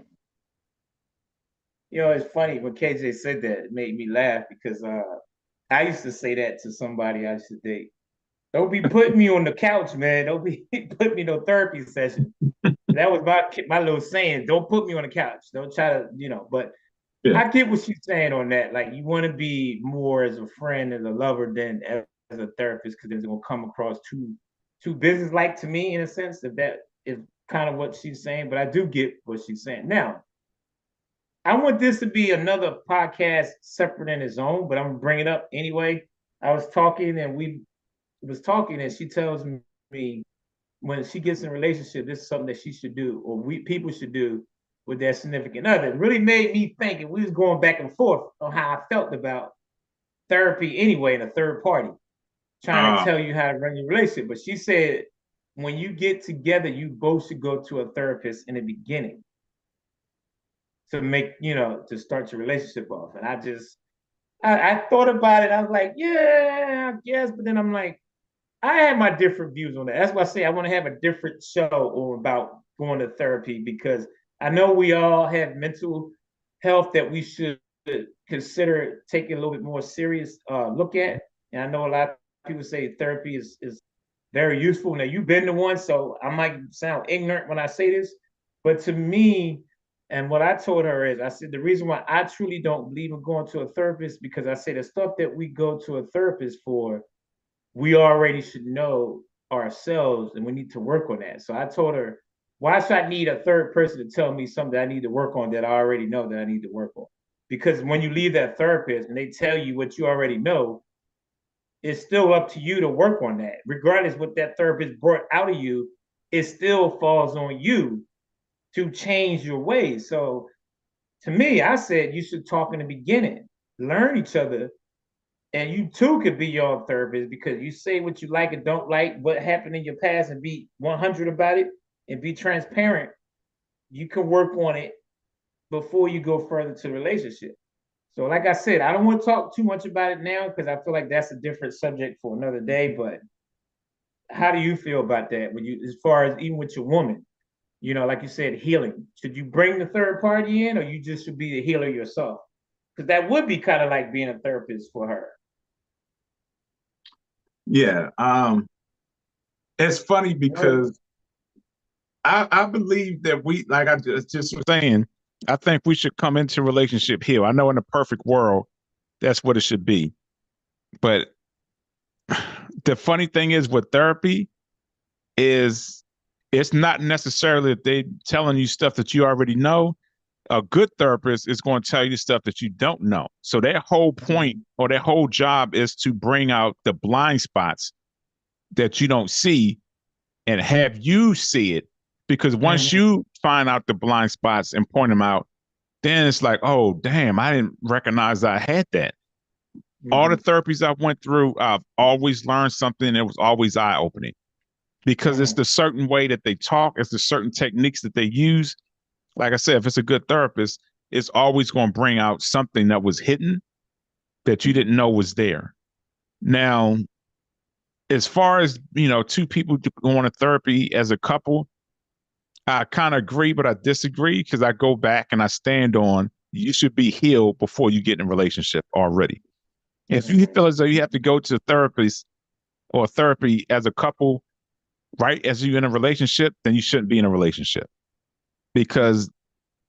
A: It's funny when KJ said that, it made me laugh because I used to say that to somebody I used to date. Don't be putting me on the couch, man. Don't be putting me no therapy session. That was my little saying. Don't put me on the couch. Don't try to. But
B: Yeah.
A: I get what she's saying on that. Like you want to be more as a friend, as a lover, than as a therapist, because it's gonna come across too business like to me in a sense. If that is kind of what she's saying, but I do get what she's saying. Now, I want this to be another podcast separate in its own, but I'm gonna bring it up anyway. I was talking and we was talking, and she tells me when she gets in a relationship, this is something that she should do, or we people should do with their significant other. It really made me think, and we was going back and forth on how I felt about therapy anyway, in a third party, trying to tell you how to run your relationship. But she said, when you get together, you both should go to a therapist in the beginning to make, to start your relationship off. And I thought about it. I was like, yeah, I guess. But then I'm like, I have my different views on that. That's why I say I want to have a different show or about going to therapy, because I know we all have mental health that we should consider taking a little bit more serious look at. And I know a lot of people say therapy is very useful. Now you've been to one, so I might sound ignorant when I say this, but to me, and what I told her is, I said the reason why I truly don't believe in going to a therapist, because I say the stuff that we go to a therapist for, we already should know ourselves, and we need to work on that. So I told her, why should I need a third person to tell me something that I need to work on that I already know that I need to work on? Because when you leave that therapist and they tell you what you already know, it's still up to you to work on that. Regardless what that therapist brought out of you, it still falls on you to change your ways. So to me, I said you should talk in the beginning, learn each other, and you too could be your own therapist, because you say what you like and don't like, what happened in your past, and be 100 about it and be transparent. You can work on it before you go further to the relationship. So, like I said, I don't want to talk too much about it now because I feel like that's a different subject for another day. But how do you feel about that when you, as far as even with your woman, like you said, healing? Should you bring the third party in, or you just should be the healer yourself? Because that would be kind of like being a therapist for her.
B: Yeah. It's funny because I believe that we, like I just was saying, I think we should come into relationship here. I know in a perfect world, that's what it should be. But the funny thing is with therapy is it's not necessarily that they telling you stuff that you already know. A good therapist is going to tell you stuff that you don't know. So their whole point or their whole job is to bring out the blind spots that you don't see and have you see it. Because once you find out the blind spots and point them out, then it's like, oh, damn, I didn't recognize I had that. All the therapies I went through, I've always learned something that was always eye opening, because it's the certain way that they talk, it's the certain techniques that they use. Like I said, if it's a good therapist, it's always going to bring out something that was hidden that you didn't know was there. Now, as far as, two people going to therapy as a couple, I kind of agree, but I disagree, because I go back and I stand on you should be healed before you get in a relationship already. If you feel as though you have to go to a therapist or therapy as a couple right as you're in a relationship, then you shouldn't be in a relationship, because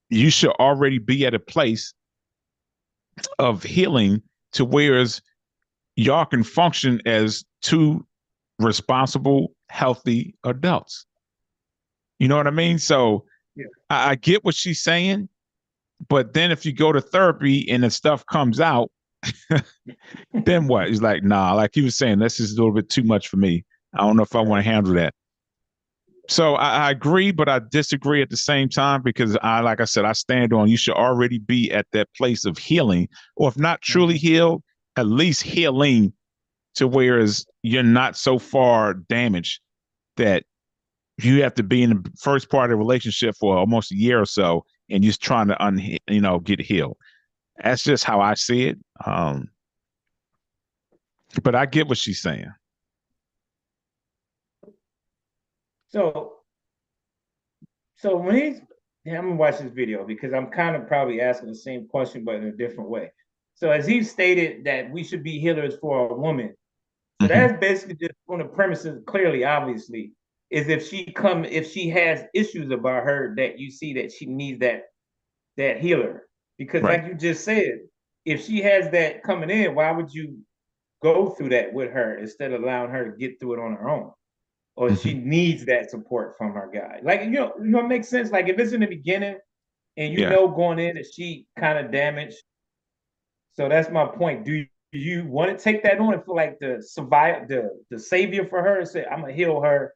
B: you should already be at a place of healing to whereas y'all can function as two responsible, healthy adults. You know what I mean? So
A: Yeah.
B: I get what she's saying, but then if you go to therapy and the stuff comes out, then what? He's like, nah, like he was saying, this is a little bit too much for me. I don't know if I want to handle that. So I agree, but I disagree at the same time because like I said, I stand on you should already be at that place of healing, or if not truly
A: Mhm.
B: healed, at least healing to whereas you're not so far damaged that you have to be in the first part of the relationship for almost a year or so, and you're just trying to get healed. That's just how I see it. But I get what she's saying.
A: So so when he's yeah, I'm gonna watch this video because I'm kind of probably asking the same question but in a different way. So as he stated that we should be healers for a woman, so
B: Hmm.
A: that's basically just on the premises clearly, obviously, is if she has issues about her that you see that she needs that healer. Because
B: Right.
A: like you just said, if she has that coming in, why would you go through that with her instead of allowing her to get through it on her own? Or she
B: Hmm.
A: needs that support from her guy. Like it makes sense. Like if it's in the beginning and you
B: Yeah.
A: know going in that she kind of damaged. So that's my point. Do you want to take that on and feel like the savior for her and say, I'm gonna heal her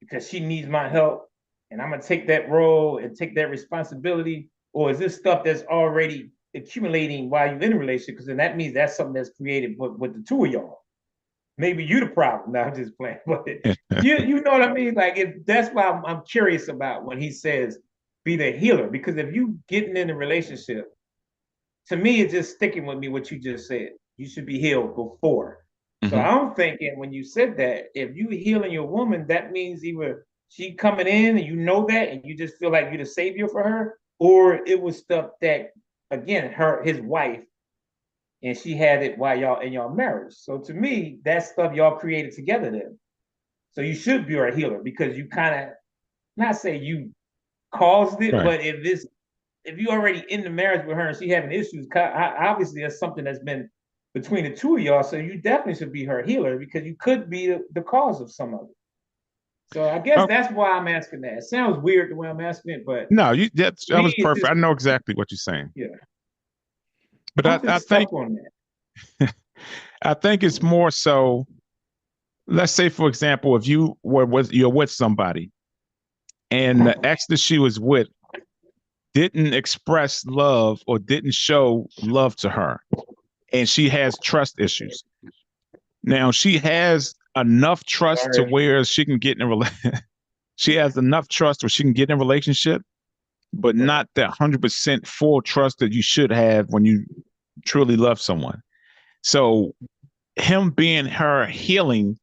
A: because she needs my help and I'm gonna take that role and take that responsibility? Or is this stuff that's already accumulating while you're in a relationship? Because then that means that's something that's created with the two of y'all. Maybe you the problem. Now I'm just playing, but you know what I mean. Like if that's why I'm curious about when he says be the healer, because if you getting in a relationship, to me it's just sticking with me what you just said. You should be healed before. So
B: Hmm.
A: I'm thinking when you said that, if you healing your woman, that means either she coming in and you know that and you just feel like you're the savior for her, or it was stuff that again his wife and she had it while y'all in y'all marriage. So to me, that's stuff y'all created together then. So you should be a healer because you kind of not say you caused it,
B: Right.
A: but if you already in the marriage with her and she having issues, obviously that's something that's been between the two of y'all. So you definitely should be her healer because you could be the cause of some of it. So I guess
B: Oh,
A: that's why I'm asking that. It sounds weird the way I'm asking it, but
B: no,
A: to
B: that
A: me,
B: was
A: it's
B: perfect.
A: just
B: I know exactly what you're saying.
A: yeah.
B: But
A: I'm
B: I
A: just
B: think
A: stuck on that.
B: I think it's more so. Let's say, for example, if you're with somebody and the ex that she was with didn't express love or didn't show love to her, and she has trust issues. Now she has enough trust to
A: Sorry.
B: where she can get in she has enough trust where she can get in a relationship, but
A: Right.
B: not that 100% full trust that you should have when you truly love someone. So him being her healing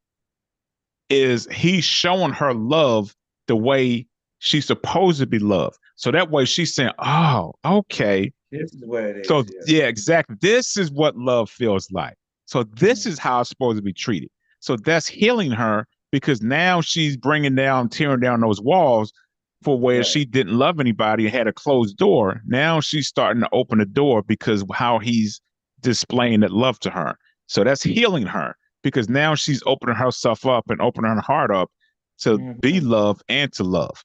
B: is he's showing her love the way she's supposed to be loved. So that way she's saying, oh, okay.
A: This is what it
B: So
A: is. Yeah.
B: yeah, exactly. This is what love feels like. So this
A: Mhm.
B: is how it's supposed to be treated. So that's healing her because now she's bringing down, tearing down those walls for where
A: Right.
B: she didn't love anybody and had a closed door. Now she's starting to open the door because of how he's displaying that love to her. So that's healing her because now she's opening herself up and opening her heart up to be
A: Mhm.
B: loved and to love.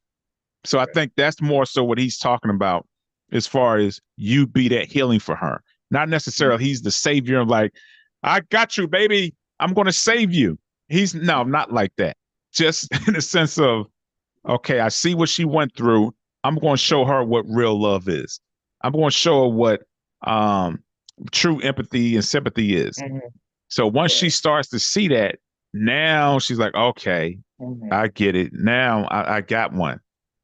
B: So I think that's more so what he's talking about as far as you be that healing for her. Not necessarily
A: Mhm.
B: he's the savior of like, I got you, baby. I'm going to save you. He's no, not like that. Just in the sense of, okay, I see what she went through. I'm going to show her what real love is. I'm going to show her what um, true empathy and sympathy is.
A: Mhm.
B: So once she
A: Right.
B: starts to see that, now she's like, okay,
A: Mhm.
B: I get it. Now I got one.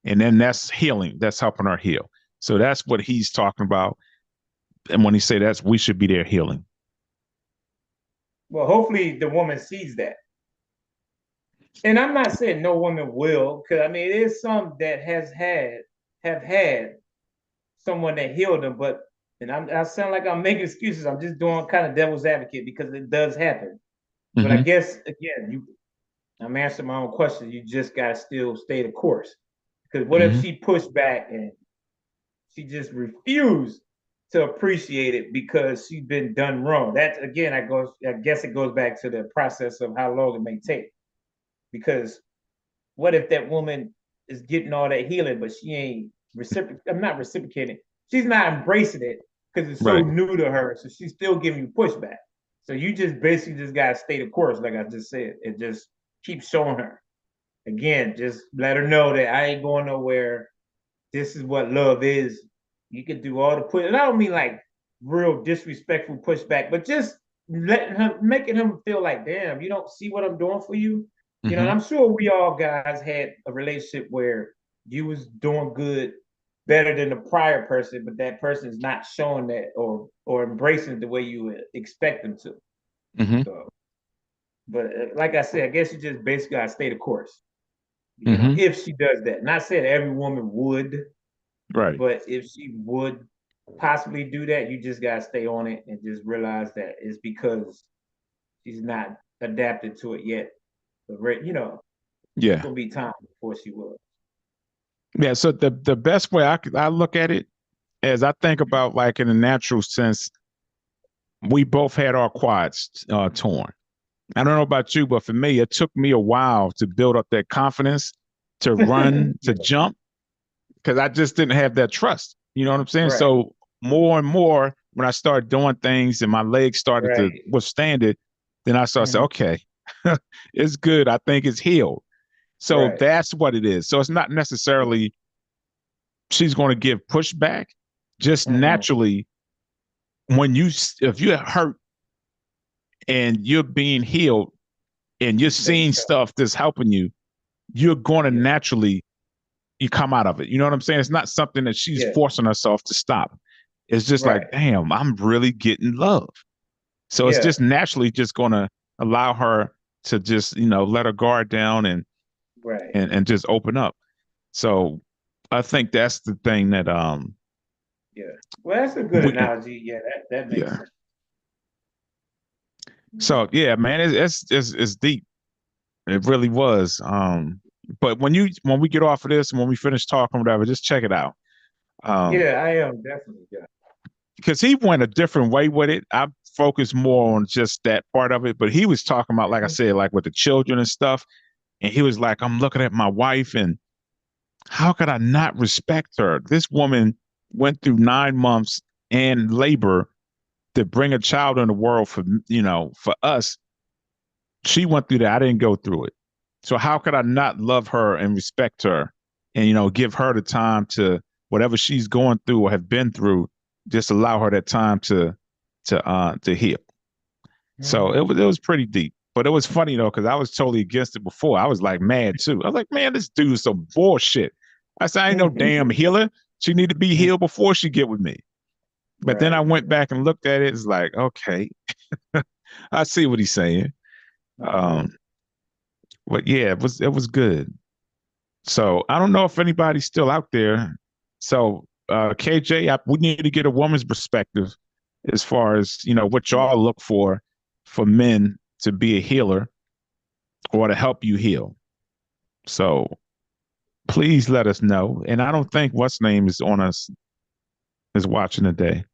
B: And then that's healing. That's helping her heal. So that's what he's talking about. And when he say that's we should be there healing.
A: Well, hopefully the woman sees that. And I'm not saying no woman will, because I mean, it is some that have had someone that healed them, but and I sound like I'm making excuses. I'm just doing kind of devil's advocate because it does happen. But I
B: Mm-hmm.
A: guess again, I'm answering my own question. You just gotta still stay the course. Because what if
B: Mm-hmm.
A: she pushed back and she just refused to appreciate it because she's been done wrong? That again, I guess it goes back to the process of how long it may take. Because what if that woman is getting all that healing, but she ain't I'm not reciprocating. She's not embracing it because it's so
B: Right.
A: new to her. So she's still giving you pushback. So you just basically just gotta stay the course, like I just said, and just keep showing her. again, just let her know that I ain't going nowhere. This is what love is. You can do all the push. And I don't mean like real disrespectful pushback, but just letting him, making him feel like, damn, you don't see what I'm doing for you. You know, and
B: Hmm.
A: I'm sure we all guys had a relationship where you was doing good, better than the prior person, but that person is not showing that or embracing it the way you would expect them to.
B: Hmm.
A: So, but like I said, I guess you just basically gotta stay the course. You know,
B: Hmm.
A: if she does that, not saying every woman would,
B: Right.
A: but if she would possibly do that, you just gotta stay on it and just realize that it's because she's not adapted to it yet. But you know, it's
B: Yeah.
A: gonna be time before she will.
B: Yeah. So the best way I look at it is I think about like in a natural sense, we both had our quads torn. I don't know about you, but for me, it took me a while to build up that confidence to run, to
A: Yeah,
B: jump, because I just didn't have that trust. You know what I'm saying?
A: right,
B: So more and more, when I started doing things and my legs started to
A: right,
B: withstand it, then I started saying,
A: mhm,
B: okay, it's good. I think it's healed. So
A: right,
B: that's what it is. So it's not necessarily she's going to give pushback. Just
A: mhm,
B: naturally, when if you're hurt and you're being healed and you're
A: let
B: seeing
A: it go.
B: stuff that's helping you, you're going to
A: Yeah,
B: naturally you come out of it. You know what I'm saying? It's not something that she's
A: yeah,
B: forcing herself to stop. It's just like,
A: right,
B: damn, I'm really getting love. So it's
A: yeah,
B: just naturally just going to allow her to just, let her guard down
A: right,
B: and just open up. So I think that's the thing that
A: yeah. Well, that's a good
B: we
A: analogy. Yeah, that makes
B: yeah.
A: sense.
B: So yeah, man, it's deep. It really was. But when we get off of this and when we finish talking, whatever, just check it out. Um,
A: Yeah, I am definitely. Yeah.
B: because he went a different way with it. I focused more on just that part of it, but he was talking about, like I
A: Mhm.
B: said, like with the children and stuff. And he was like, I'm looking at my wife and how could I not respect her? This woman went through 9 months and labor to bring a child in the world for us. She went through that. I didn't go through it. So how could I not love her and respect her and, give her the time to whatever she's going through or have been through, just allow her that time to heal. So
A: Mhm.
B: it was pretty deep. But it was funny though, because I was totally against it before. I was like mad too. I was like, man, this dude is some bullshit. I said, I ain't no damn healer. She need to be healed before she get with me. But then I
A: Right.
B: went back and looked at it. It's like, okay, I see what he's saying.
A: Mhm.
B: Um, but yeah, it was good. So I don't know if anybody's still out there. So KJ, we need to get a woman's perspective as far as what y'all look for men to be a healer or to help you heal. So please let us know. And I don't think what's name is on us is watching today.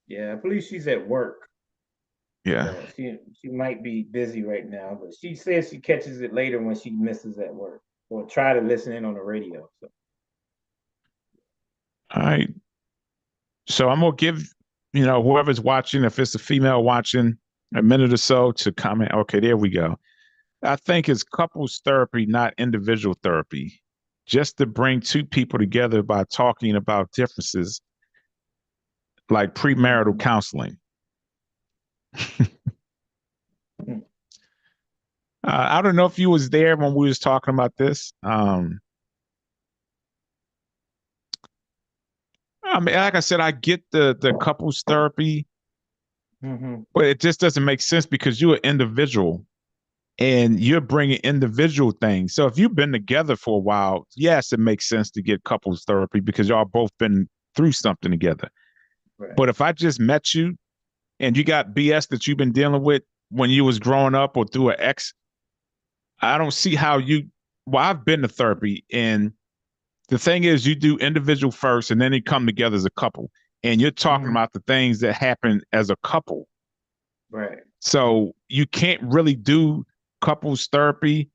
A: Yeah, I believe she's at work.
B: Yeah.
A: So she might be busy right now, but she says she catches it later when she misses at work or try to listen in on the radio. So
B: All right. So I'm gonna give whoever's watching, if it's a female watching, a minute or so to comment. Okay, there we go. I think it's couples therapy, not individual therapy, just to bring two people together by talking about differences like premarital
A: mhm.
B: counseling.
A: Mhm.
B: I don't know if you was there when we was talking about this. I mean, like I said, I get the couples therapy,
A: Mhm.
B: but it just doesn't make sense because you're an individual and you're bringing individual things. So if you've been together for a while, yes, it makes sense to get couples therapy because y'all both been through something together.
A: Right.
B: But if I just met you and you got BS that you've been dealing with when you was growing up or through an ex, I don't see how you. Well, I've been to therapy, and the thing is, you do individual first, and then you come together as a couple, and you're talking
A: Mhm.
B: about the things that happen as a couple.
A: Right.
B: So you can't really do couples therapy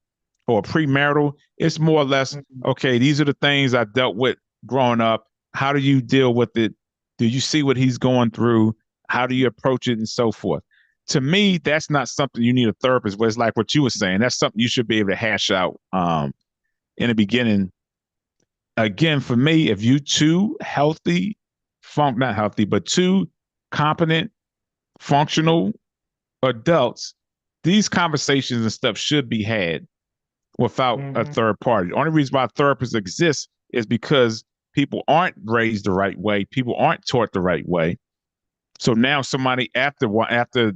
B: or premarital. It's more or less
A: Mhm.
B: okay. These are the things I dealt with growing up. How do you deal with it? Do you see what he's going through? How do you approach it, and so forth? to me, that's not something you need a therapist. But it's like what you were saying. That's something you should be able to hash out in the beginning. Again, for me, if you two healthy, not healthy, but two competent, functional adults, these conversations and stuff should be had without a
A: Mm-hmm.
B: third party. The only reason why therapists exist is because people aren't raised the right way, people aren't taught the right way. So now somebody after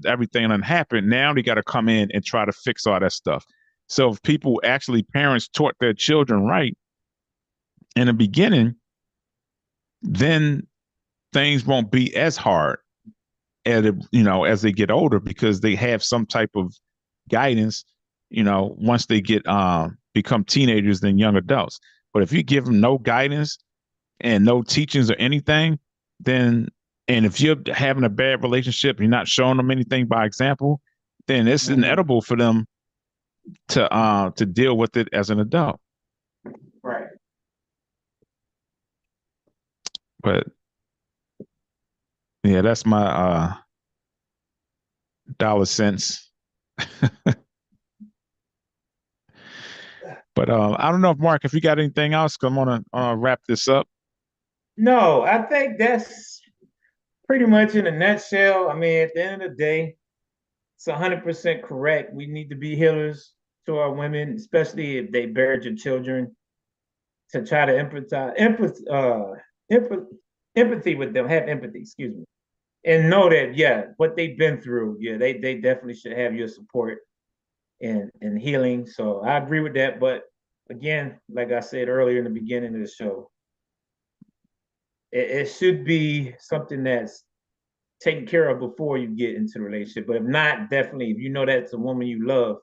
B: everything done happened, now they got to come in and try to fix all that stuff. So if people actually parents taught their children right in the beginning, then things won't be as hard as as they get older because they have some type of guidance. Once they get become teenagers and young adults. But if you give them no guidance and no teachings or anything, then and if you're having a bad relationship, you're not showing them anything by example, then it's
A: Mm-hmm.
B: inedible for them to deal with it as an adult.
A: Right.
B: But yeah, that's my dollar cents. But I don't know if Mark, if you got anything else, 'cause I'm gonna wrap this up.
A: No, I think that's pretty much in a nutshell. I mean, at the end of the day, it's 100% correct. We need to be healers to our women, especially if they buried your children, to try to empath, empathy with them, have empathy, excuse me, and know that, yeah, what they've been through, yeah, they definitely should have your support and healing. So I agree with that. But again, like I said earlier in the beginning of the show, it should be something that's taken care of before you get into the relationship. But if not, definitely, if you know that's a woman you love,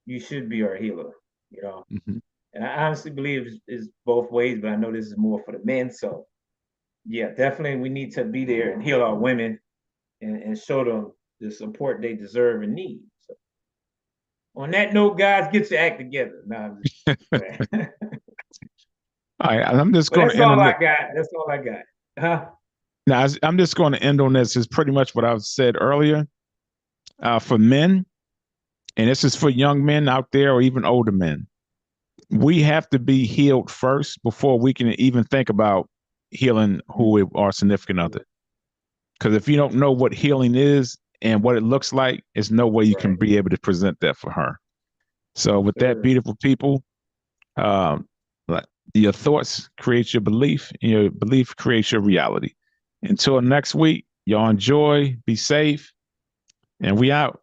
A: you should be our healer. You know,
B: Mm-hmm.
A: and I honestly believe it's both ways, but I know this is more for the men. So yeah, definitely, we need to be there and heal our women and show them the support they deserve and need. So on that note, guys, get your act together. Nah, but
B: All right, I'm just going to
A: that's
B: end
A: all
B: on
A: I
B: it.
A: got. That's all I got. Huh?
B: Now, I'm just going to end on this. Is pretty much what I've said earlier. For men, and this is for young men out there or even older men, we have to be healed first before we can even think about healing who our significant other. Because if you don't know what healing is and what it looks like, there's no way you can
A: Right.
B: be able to present that for her. So, with that,
A: Sure.
B: beautiful people, um, your thoughts create your belief, and your belief creates your reality. Until next week, y'all enjoy, be safe, and we out.